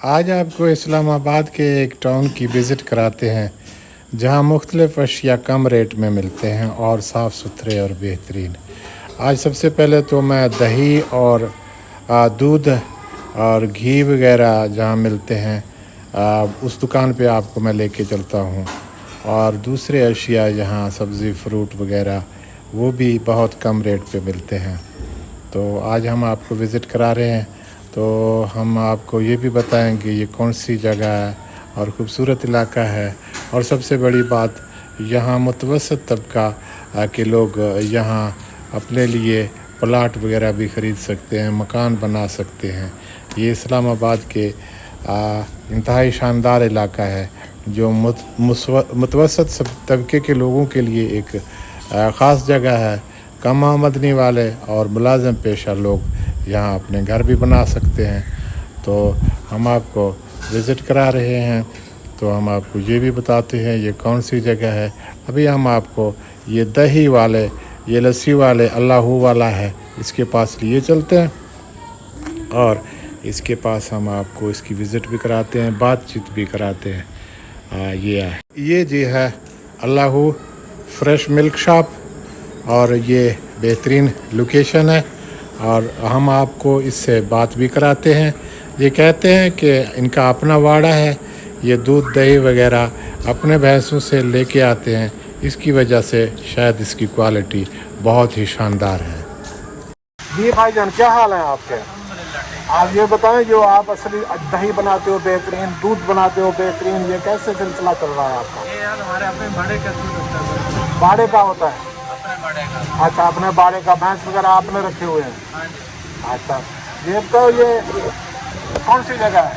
आज आपको इस्लामाबाद के एक टाउन की विज़िट कराते हैं जहां मुख्तलिफ़ अशिया कम रेट में मिलते हैं और साफ़ सुथरे और बेहतरीन। आज सबसे पहले तो मैं दही और दूध और घी वगैरह जहां मिलते हैं उस दुकान पे आपको मैं लेके चलता हूं, और दूसरे अशिया जहां सब्ज़ी फ्रूट वगैरह वो भी बहुत कम रेट पे मिलते हैं। तो आज हम आपको विज़िट करा रहे हैं, तो हम आपको ये भी बताएंगे ये कौन सी जगह है और ख़ूबसूरत इलाका है। और सबसे बड़ी बात, यहाँ मुतवसत तबका के लोग यहाँ अपने लिए प्लाट वगैरह भी ख़रीद सकते हैं, मकान बना सकते हैं। ये इस्लामाबाद के इंतहाई शानदार इलाका है जो मुतवसत तबके के लोगों के लिए एक ख़ास जगह है। कम आमदनी वाले और मुलाज़िम पेशा लोग यहाँ अपने घर भी बना सकते हैं। तो हम आपको विज़िट करा रहे हैं, तो हम आपको ये भी बताते हैं ये कौन सी जगह है। अभी हम आपको ये दही वाले, ये लस्सी वाले अल्लाहू वाला है, इसके पास लिए चलते हैं और इसके पास हम आपको इसकी विज़िट भी कराते हैं, बातचीत भी कराते हैं। ये जी है अल्लाहू फ्रेश मिल्क शॉप, और ये बेहतरीन लोकेशन है और हम आपको इससे बात भी कराते हैं। ये कहते हैं कि इनका अपना वाड़ा है, ये दूध दही वगैरह अपने भैंसों से लेके आते हैं, इसकी वजह से शायद इसकी क्वालिटी बहुत ही शानदार है। जी भाईजान, क्या हाल है आपके? आप ये बताएं, जो आप असली दही बनाते हो बेहतरीन, दूध बनाते हो बेहतरीन, ये कैसे सिलसिला चल रहा है आपका? ये यार हमारे अपने बाड़े का दूध होता है। बाड़े का होता है? अपने बाड़े का। अच्छा, अपने बाड़े का भैंस वगैरह आपने रखे हुए हैं? हाँ जी। अच्छा, ये तो ये कौन सी जगह है?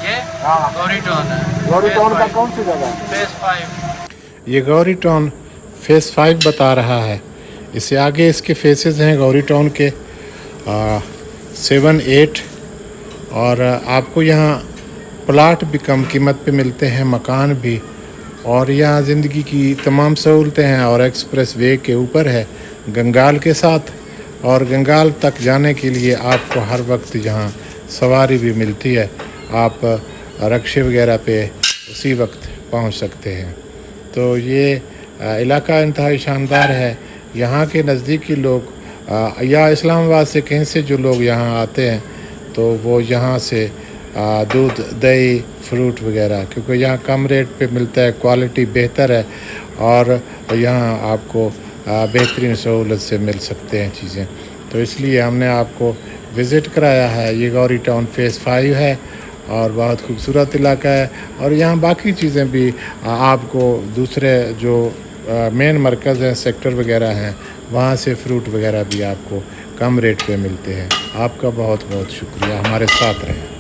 ये हाँ, गौरी टाउन है। गौरी टाउन का कौन सी जगह है? फेस 5। ये गौरी टाउन फेस 5 बता रहा है। इससे आगे इसके फेसेस हैं गौरी टाउन के 7, 8, और आपको यहाँ प्लाट भी कम कीमत पे मिलते हैं, मकान भी, और यहाँ ज़िंदगी की तमाम सहूलतें हैं। और एक्सप्रेस वे के ऊपर है गंगाल के साथ, और गंगाल तक जाने के लिए आपको हर वक्त यहाँ सवारी भी मिलती है। आप रक्शे वगैरह पे उसी वक्त पहुँच सकते हैं। तो ये इलाका इंतहाई शानदार है। यहाँ के नज़दीकी लोग या इस्लामाबाद से कहीं से जो लोग यहाँ आते हैं तो वो यहाँ से दूध दही फ्रूट वगैरह, क्योंकि यहाँ कम रेट पे मिलता है, क्वालिटी बेहतर है, और यहाँ आपको बेहतरीन सहूलत से मिल सकते हैं चीज़ें। तो इसलिए हमने आपको विज़िट कराया है। ये गौरी टाउन फेस 5 है और बहुत खूबसूरत इलाका है। और यहाँ बाकी चीज़ें भी आपको दूसरे जो मेन मरकज़ हैं, सेक्टर वगैरह हैं, वहाँ से फ्रूट वगैरह भी आपको कम रेट पे मिलते हैं। आपका बहुत बहुत शुक्रिया, हमारे साथ रहें।